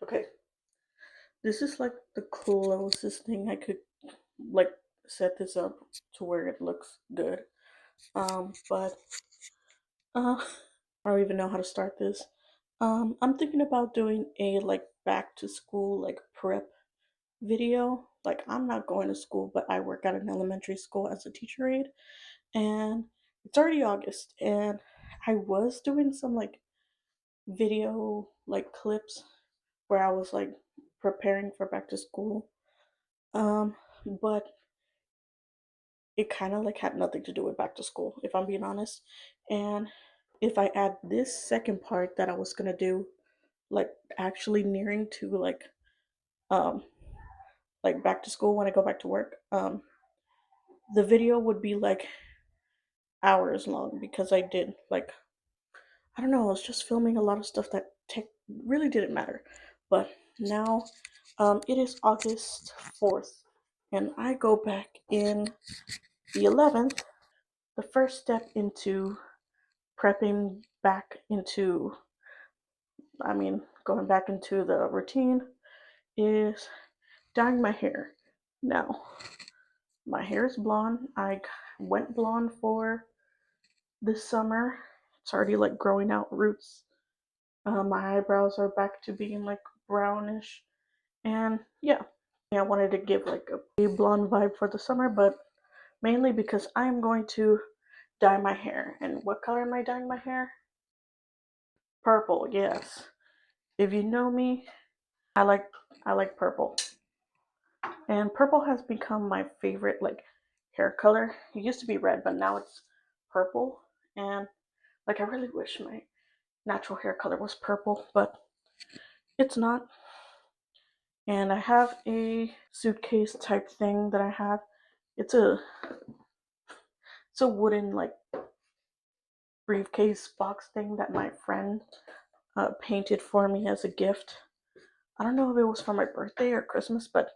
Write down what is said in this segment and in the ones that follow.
Okay, this is like the closest thing I could like set this up to where it looks good. But I don't even know how to start this. I'm thinking about doing a like back to school like prep video. Like I'm not going to school, but I work at an elementary school as a teacher aide, and it's already August, and I was doing some like video like clips where I was like preparing for back to school. Um, but it kind of like had nothing to do with back to school, if I'm being honest. And if I add this second part that I was gonna do, like actually nearing to um like back to school when I go back to work, the video would be like hours long because I did like I don't know, I was just filming a lot of stuff that tech really didn't matter. But now it is August 4th and I go back in the 11th. The first step into prepping back into, going back into the routine is dyeing my hair. Now, my hair is blonde. I went blonde for this summer. It's already like growing out roots. My eyebrows are back to being like brownish. And yeah, I wanted to give like a blonde vibe for the summer, but mainly because I'm going to dye my hair. And what color am I dyeing my hair? Purple, yes. If you know me, I like I like purple. And purple has become my favorite like hair color. It used to be red, but now it's purple. And like I really wish my natural hair color was purple, but it's not. And I have a suitcase type thing that I have. It's a it's a wooden like briefcase box thing that my friend painted for me as a gift. I don't know if it was for my birthday or Christmas, but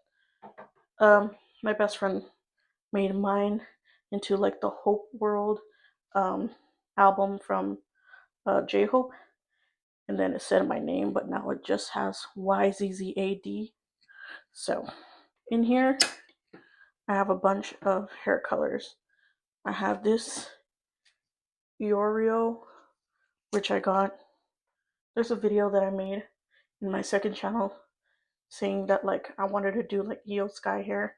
um, my best friend made mine into like the Hope World um, album from J Hope, and then it said my name, but now it just has YZZAD. So in here, I have a bunch of hair colors. I have this Iorio, which I got. There's a video that I made in my second channel saying that like I wanted to do like Eo Sky hair,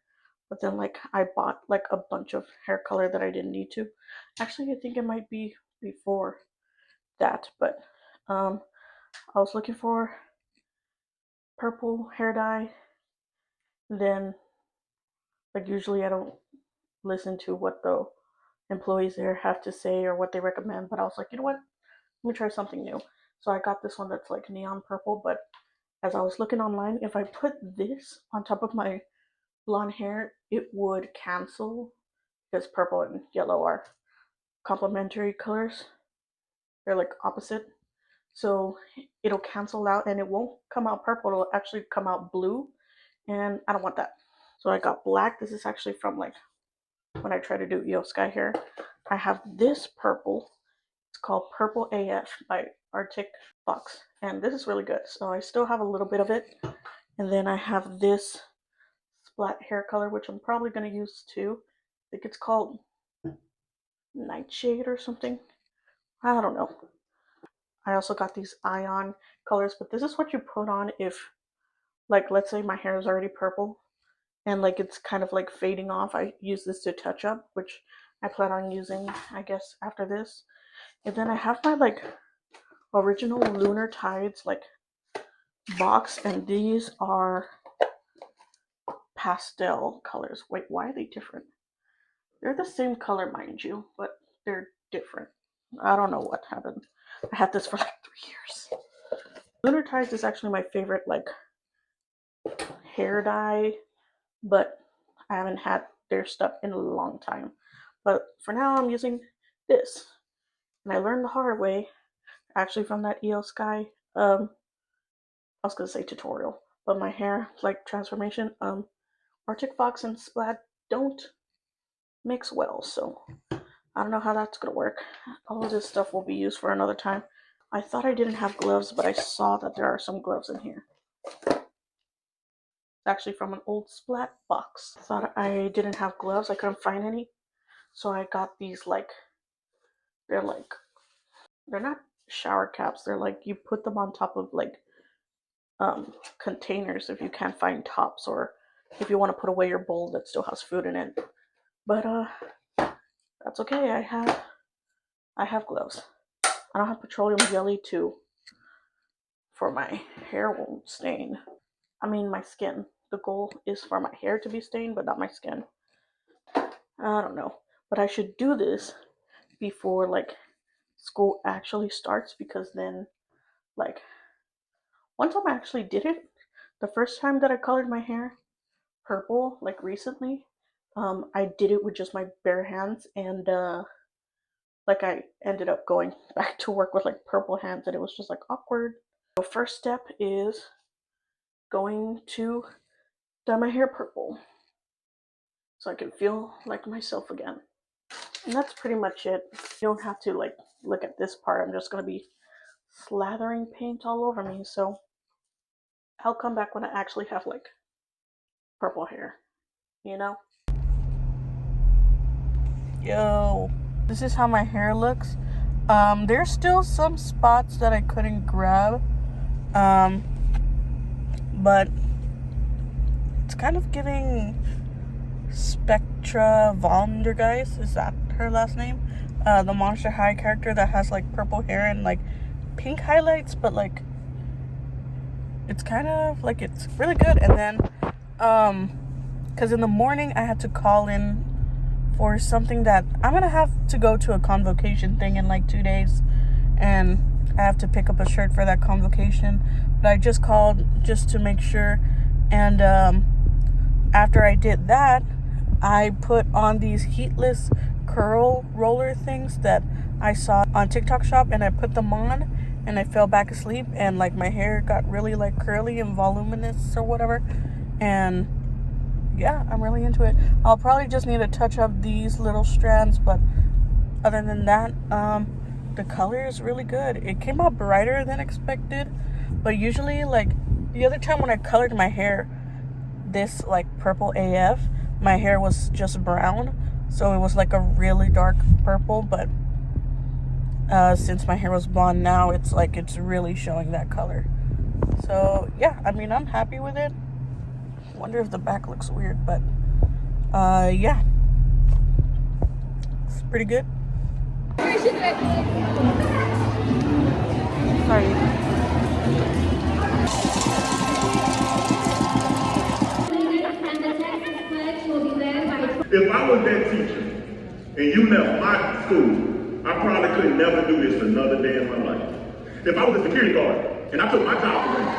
but then like I bought like a bunch of hair color that I didn't need to. Actually, I think it might be before that, but um, I was looking for purple hair dye. Then like usually I don't listen to what the employees there have to say or what they recommend, but I was like, you know what? Let me try something new. So I got this one that's like neon purple, but as I was looking online, if I put this on top of my blonde hair, it would cancel because purple and yellow are complementary colors. They're like opposite. So it'll cancel out and it won't come out purple, it'll actually come out blue. And I don't want that. So I got black. This is actually from like when I try to do EO Sky hair. I have this purple. It's called Purple AF by Arctic Fox. And this is really good. So I still have a little bit of it. And then I have this splat hair color, which I'm probably going to use too. I think it's called Nightshade or something. I don't know. I also got these ion colors, but this is what you put on if, like, let's say my hair is already purple and like it's kind of like fading off. I use this to touch up, which I plan on using, I guess, after this. And then I have my like original Lunar Tides like box, and these are pastel colors. Wait, why are they different? They're the same color, mind you, but they're different. I don't know what happened. I had this for like 3 years. Lunar Tides is actually my favorite like hair dye, but I haven't had their stuff in a long time. But for now, I'm using this, and I learned the hard way, actually from that EO Sky. I was gonna say tutorial, but my hair like transformation. Arctic Fox and Splat don't mix well, so I don't know how that's gonna work. All of this stuff will be used for another time. I thought I didn't have gloves, but I saw that there are some gloves in here. It's actually from an old Splat box. Thought I didn't have gloves. I couldn't find any. So I got these they're like, they're not shower caps. They're like, you put them on top of containers if you can't find tops, or if you want to put away your bowl that still has food in it. But that's okay. I have gloves. I don't have petroleum jelly for my hair won't stain. I mean my skin. The goal is for my hair to be stained, but not my skin. I don't know. But I should do this before school actually starts, because then like one time I actually did it. The first time that I colored my hair purple, like recently, I did it with just my bare hands, and I ended up going back to work with like purple hands, and it was just like awkward. The first step is going to dye my hair purple so I can feel like myself again. And that's pretty much it. You don't have to look at this part. I'm just gonna be slathering paint all over me, so I'll come back when I actually have purple hair, you know? Yo, this is how my hair looks. There's still some spots that I couldn't grab, but it's kind of giving Spectra Vonder, guys. Is that her last name? The Monster High character that has purple hair and pink highlights, but it's kind of it's really good. And then because in the morning I had to call in for something that I'm gonna have to go to a convocation thing in 2 days, and I have to pick up a shirt for that convocation. But I just called just to make sure, and after I did that, I put on these heatless curl roller things that I saw on TikTok shop, and I put them on, and I fell back asleep, and my hair got really curly and voluminous or whatever. And yeah, I'm really into it. I'll probably just need to touch up these little strands, but other than that, the color is really good. It came out brighter than expected, but usually the other time when I colored my hair this purple AF, my hair was just brown, so it was a really dark purple. But since my hair was blonde, now it's it's really showing that color. So yeah, I mean, I'm happy with it. Wonder if the back looks weird, but yeah, it's pretty good. Sorry. If I was that teacher and you left my school, I probably could never do this another day in my life. If I was a security guard and I took my job for granted,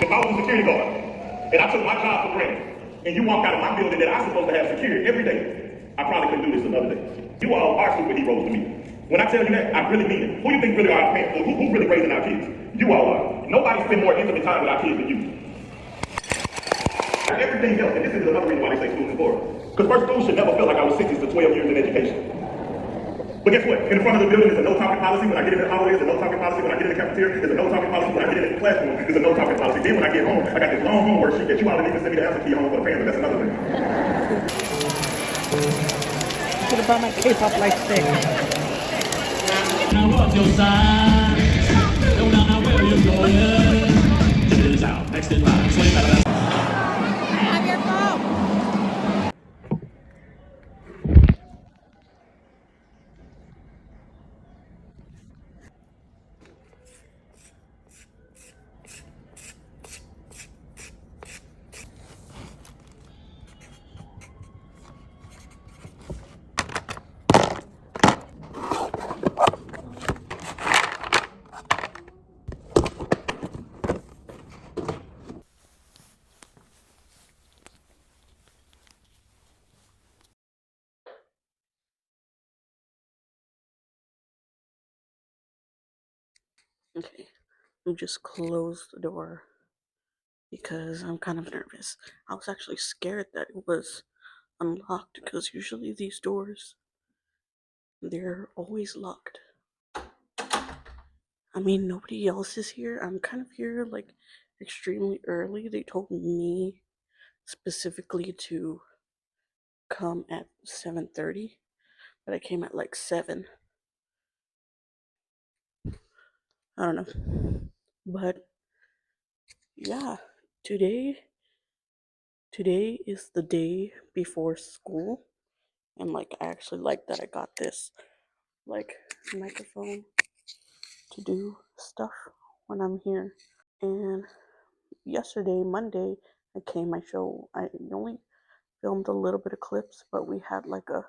if I was a security guard and I took my job for granted, and you walk out of my building that I'm supposed to have security every day, I probably couldn't do this another day. You all are superheroes to me. When I tell you that, I really mean it. Who do you think really are our parents? Who's really raising our kids? You all are. Nobody spends more intimate time with our kids than you. Everything else, and this is another reason why they say school is boring. Because first, school should never feel like I was 6 to 12 years in education. But guess what? In the front of the building, there's a no talking policy. When I get in the hallway, there's a no talking policy. When I get in the cafeteria, there's a no talking policy. When I get in the classroom, there's a no talking policy. Then when I get home, I got this long homework sheet that you all didn't even send me the answer key home for the parents, but that's another thing. Should have bought my K-pop light stick. Now what's your sign? Don't know where you're going. Check this out. Next in line. Swing that. Have your phone. Okay, let me just close the door because I'm kind of nervous. I was actually scared that it was unlocked, because usually these doors, they're always locked. I mean, nobody else is here. I'm kind of here like extremely early. They told me specifically to come at 7:30, but I came at like 7. I don't know. But yeah, today today is the day before school, and like I actually like that I got this like microphone to do stuff when I'm here. And yesterday, Monday, I only filmed a little bit of clips, but we had like a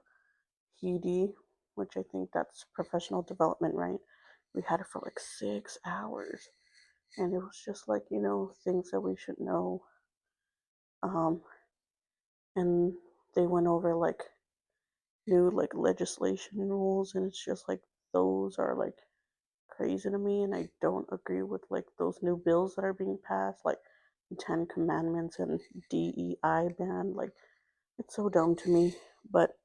PD, which I think that's professional development, right? We had it for like 6 hours, and it was just like, things that we should know. Um, and they went over like new like legislation rules, and it's just like those are like crazy to me, and I don't agree with like those new bills that are being passed, like the Ten Commandments and DEI ban. Like, it's so dumb to me. But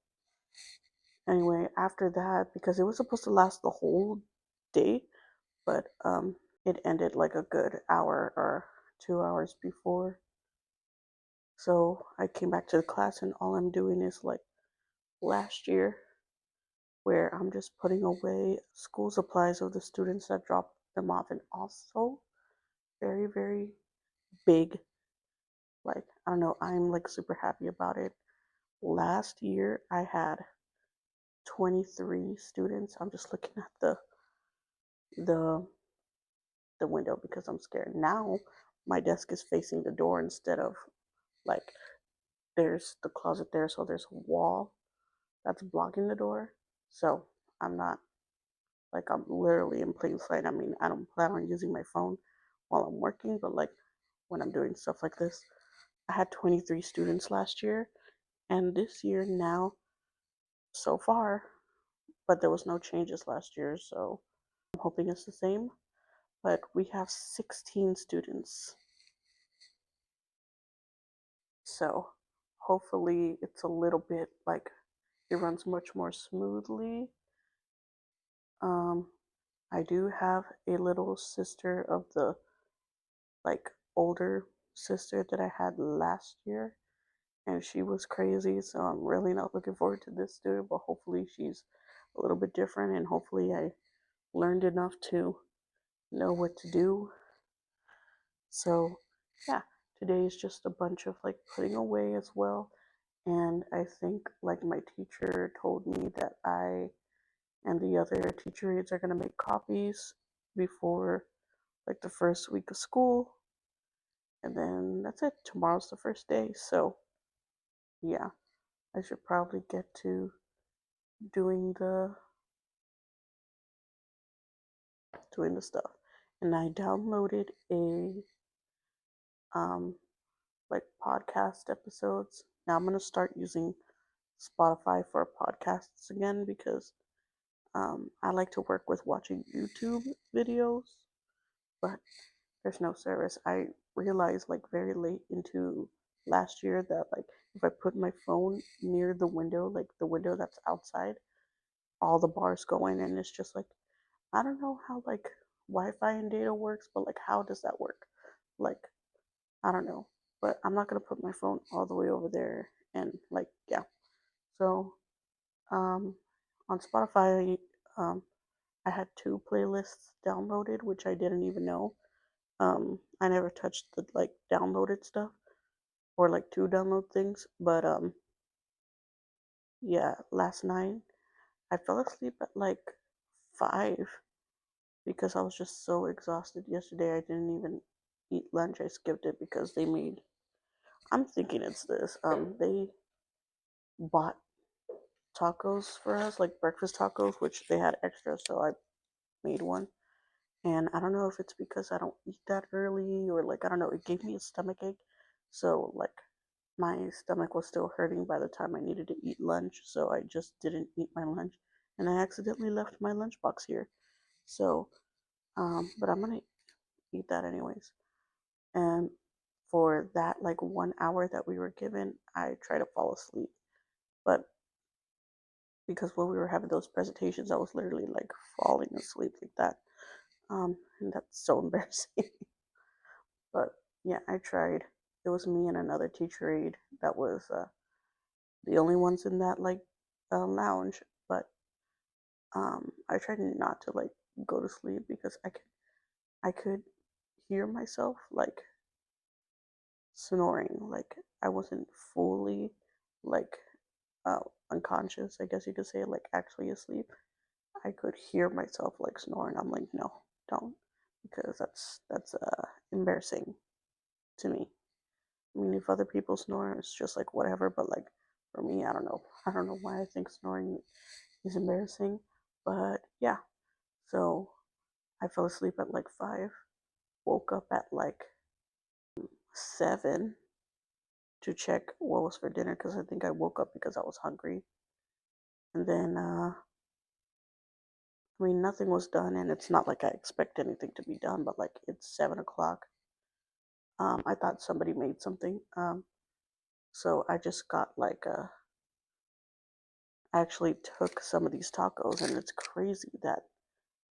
anyway, after that, because it was supposed to last the whole day, but it ended like a good hour or 2 hours before. So I came back to the class, and all I'm doing is like last year, where I'm just putting away school supplies of the students that dropped them off, and also very, very big. Like, I don't know, I'm like super happy about it. Last year I had 23 students. I'm just looking at the the window because I'm scared. Now my desk is facing the door instead of like there's the closet there, so there's a wall that's blocking the door. So I'm not like I'm literally in plain sight. I mean, I don't plan on using my phone while I'm working, but like when I'm doing stuff like this, I had 23 students last year, and this year now so far, but there was no changes last year, so I'm hoping it's the same. But we have 16 students, so hopefully it's a little bit like it runs much more smoothly. Um, I do have a little sister of the like older sister that I had last year, and she was crazy. So I'm really not looking forward to this student, but hopefully she's a little bit different, and hopefully I learned enough to know what to do. So yeah, today is just a bunch of like putting away as well. And I think like my teacher told me that I and the other teacher aides are gonna make copies before like the first week of school, and then that's it. Tomorrow's the first day, so yeah, I should probably get to doing the stuff. And I downloaded a um like podcast episodes. Now I'm gonna start using Spotify for podcasts again because I like to work with watching YouTube videos, but there's no service. I realized like very late into last year that like if I put my phone near the window, like the window that's outside, all the bars go in, and it's just like I don't know how like Wi-Fi and data works, but like how does that work? Like I don't know, but I'm not gonna put my phone all the way over there, and like yeah. So um, on Spotify, um, I had 2 playlists downloaded, which I didn't even know. I never touched the like downloaded stuff or like to download things, but yeah, last night I fell asleep at like 5 because I was just so exhausted yesterday. I didn't even eat lunch. I skipped it because they made. I'm thinking it's this. They bought tacos for us, like breakfast tacos, which they had extra, so I made one. And I don't know if it's because I don't eat that early or like I don't know, it gave me a stomach ache. So like my stomach was still hurting by the time I needed to eat lunch, so I just didn't eat my lunch, and I accidentally left my lunchbox here. So but I'm gonna eat that anyways. And for that like 1 hour that we were given, I try to fall asleep. But because when we were having those presentations, I was literally like falling asleep like that. And that's so embarrassing. But yeah, I tried. It was me and another teacher aide that was the only ones in that like lounge. But I tried not to like go to sleep because I could hear myself like snoring. Like I wasn't fully like uh, unconscious, I guess you could say, like actually asleep. I could hear myself like snoring. I'm like, no, don't, because that's embarrassing to me. I mean, if other people snore, it's just like whatever. But like for me, I don't know. I don't know why I think snoring is embarrassing. But yeah, so I fell asleep at like 5, woke up at like 7 to check what was for dinner because I think I woke up because I was hungry. And then, I mean, nothing was done, and it's not like I expect anything to be done, but like it's 7 o'clock. I thought somebody made something. So I just got like I actually took some of these tacos, and it's crazy that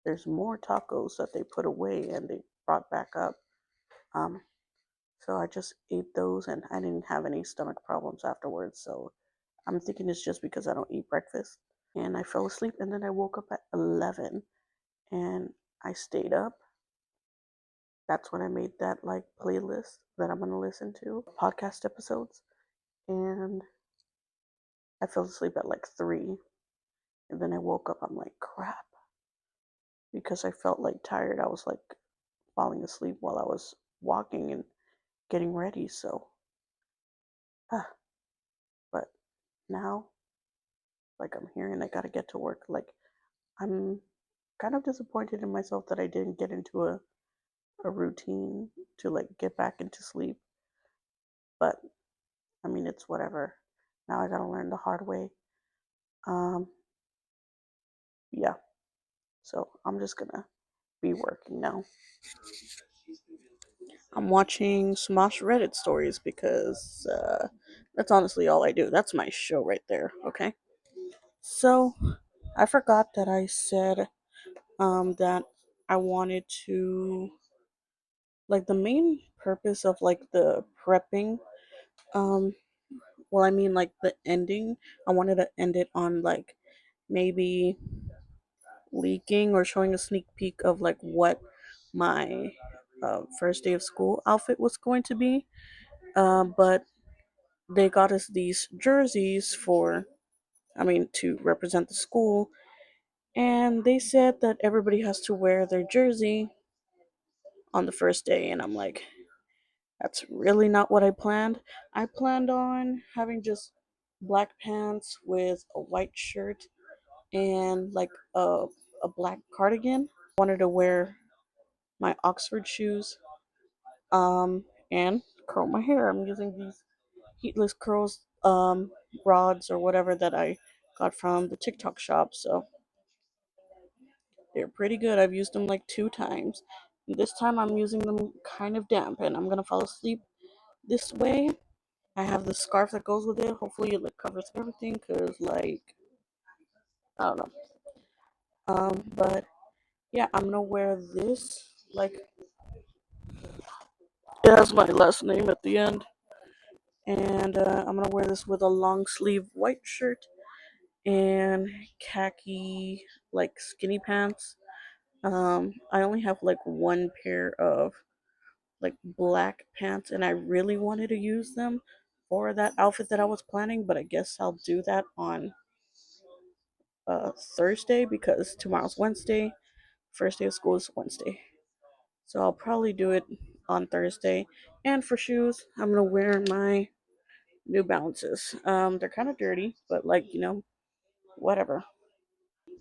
there's more tacos that they put away and they brought back up. Um, so I just ate those, and I didn't have any stomach problems afterwards. So I'm thinking it's just because I don't eat breakfast. And I fell asleep, and then I woke up at 11, and I stayed up. That's when I made that like playlist that I'm gonna listen to, podcast episodes, and I fell asleep at like 3, and then I woke up. I'm like, crap, because I felt like tired. I was like falling asleep while I was walking and getting ready. So, ah, but now, like I'm here and I gotta get to work. Like I'm kind of disappointed in myself that I didn't get into a routine to like get back into sleep. But I mean, it's whatever. Now I gotta learn the hard way. Um, yeah. So I'm just gonna be working now. I'm watching Smosh Reddit stories because that's honestly all I do. That's my show right there. Okay. So I forgot that I said that I wanted to like the main purpose of like the prepping. Um, well, I mean like the ending. I wanted to end it on like maybe leaking or showing a sneak peek of like what my first day of school outfit was going to be. But they got us these jerseys for, I mean, to represent the school. And they said that everybody has to wear their jersey on the first day. And I'm like, that's really not what I planned. I planned on having just black pants with a white shirt and like a black cardigan. Wanted to wear my Oxford shoes and curl my hair. I'm using these heatless curls rods or whatever that I got from the TikTok shop. So they're pretty good. I've used them like 2 times. This time I'm using them kind of damp and I'm gonna fall asleep this way. I have the scarf that goes with it. Hopefully it like covers everything because like I don't know. But yeah, I'm gonna wear this like it has my last name at the end. And I'm gonna wear this with a long sleeve white shirt and khaki like skinny pants. I only have like one pair of like black pants, and I really wanted to use them for that outfit that I was planning, but I guess I'll do that on Thursday because tomorrow's Wednesday. First day of school is Wednesday, so I'll probably do it on Thursday. And for shoes, I'm gonna wear my New Balances. They're kind of dirty, but like whatever.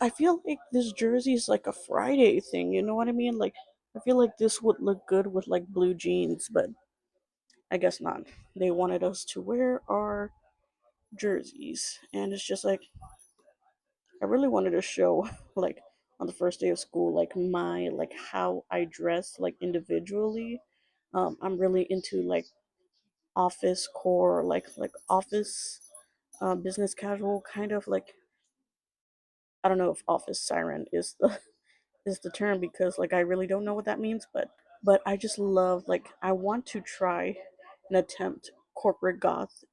I feel like this jersey is like a Friday thing, you know what I mean? Like, I feel like this would look good with like blue jeans, but I guess not. They wanted us to wear our jerseys, and it's just like, I really wanted to show, like, on the first day of school, like, like, how I dress, like, individually. I'm really into, like, office core, like office, business casual, kind of like, I don't know if office siren is the is the term because like I really don't know what that means, but I just love like I want to try and attempt corporate goth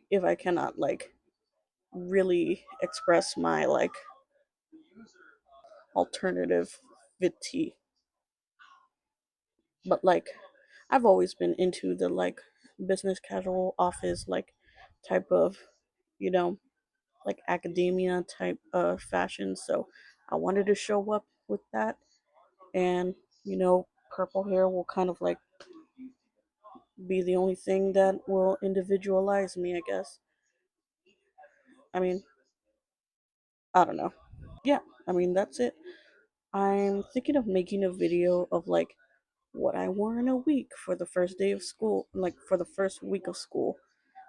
if I cannot like really express my like alternative vt. But like I've always been into the like business casual office like type of, you know, like academia type of fashion. So I wanted to show up with that, and you know, purple hair will kind of like be the only thing that will individualize me, I guess. I mean, I don't know. Yeah, I mean, that's it. I'm thinking of making a video of like what I wore in a week for the first day of school, like for the first week of school.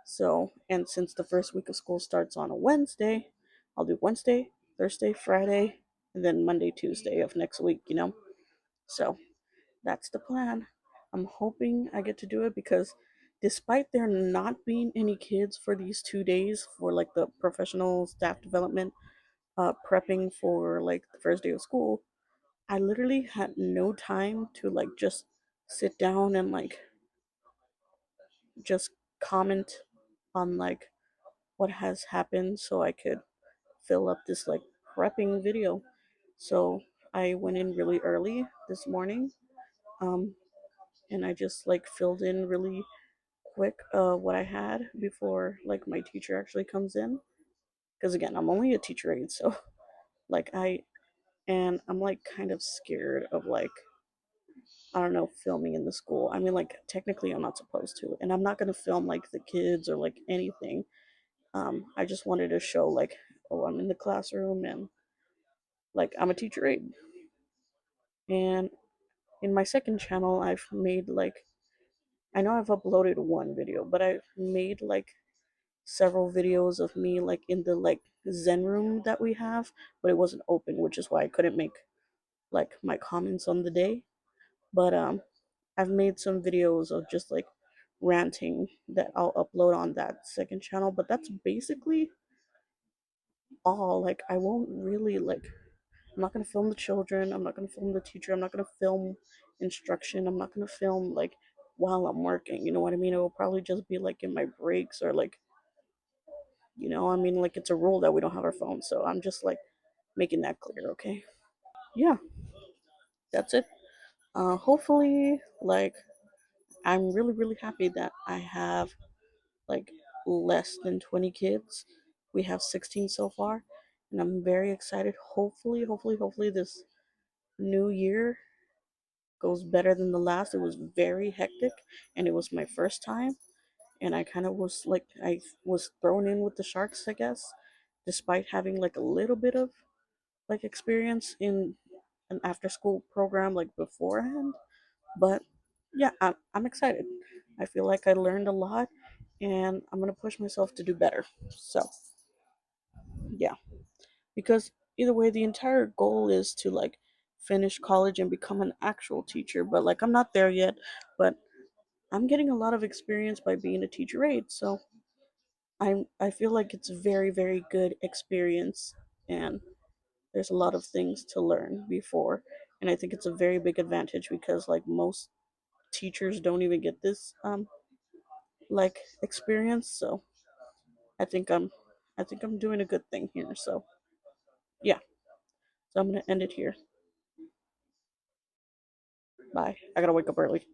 So, and since the first week of school starts on a Wednesday, I'll do Wednesday, Thursday, Friday, and then Monday, Tuesday of next week, you know? So, that's the plan. I'm hoping I get to do it because despite there not being any kids for these 2 days for like the professional staff development, prepping for like the first day of school, I literally had no time to like just sit down and like just comment on like what has happened so I could fill up this like prepping video. So I went in really early this morning, um, and I just like filled in really quick what I had before like my teacher actually comes in. Because again, I'm only a teacher aide, so like I'm like kind of scared of like I don't know filming in the school. I mean, like technically I'm not supposed to, and I'm not gonna film like the kids or like anything. I just wanted to show like, oh, I'm in the classroom and like I'm a teacher aide. And in my second channel, I've made like I know I've uploaded one video, but I've made like several videos of me like in the like Zen room that we have, but it wasn't open, which is why I couldn't make like my comments on the day. But I've made some videos of just like ranting that I'll upload on that second channel, but that's basically all. Like I won't really like I'm not gonna film the children, I'm not gonna film the teacher, I'm not gonna film instruction, I'm not gonna film like while I'm working, you know what I mean? It will probably just be like in my breaks or like I mean like it's a rule that we don't have our phones, so I'm just like making that clear, okay? Yeah, that's it. Hopefully like I'm really really happy that I have like less than 20 kids. We have 16 so far, and I'm very excited. Hopefully this new year goes better than the last. It was very hectic, and it was my first time, and I kind of was like I was thrown in with the sharks, I guess, despite having like a little bit of like experience in an after school program like beforehand. But yeah, I'm excited. I feel like I learned a lot, and I'm gonna push myself to do better. So yeah, because either way, the entire goal is to like finish college and become an actual teacher. But like I'm not there yet, but I'm getting a lot of experience by being a teacher aide. So I feel like it's very very good experience, and there's a lot of things to learn before, and I think it's a very big advantage because like most teachers don't even get this like experience. So I think I'm I think I'm doing a good thing here. So yeah, so I'm gonna end it here. Bye. I gotta wake up early.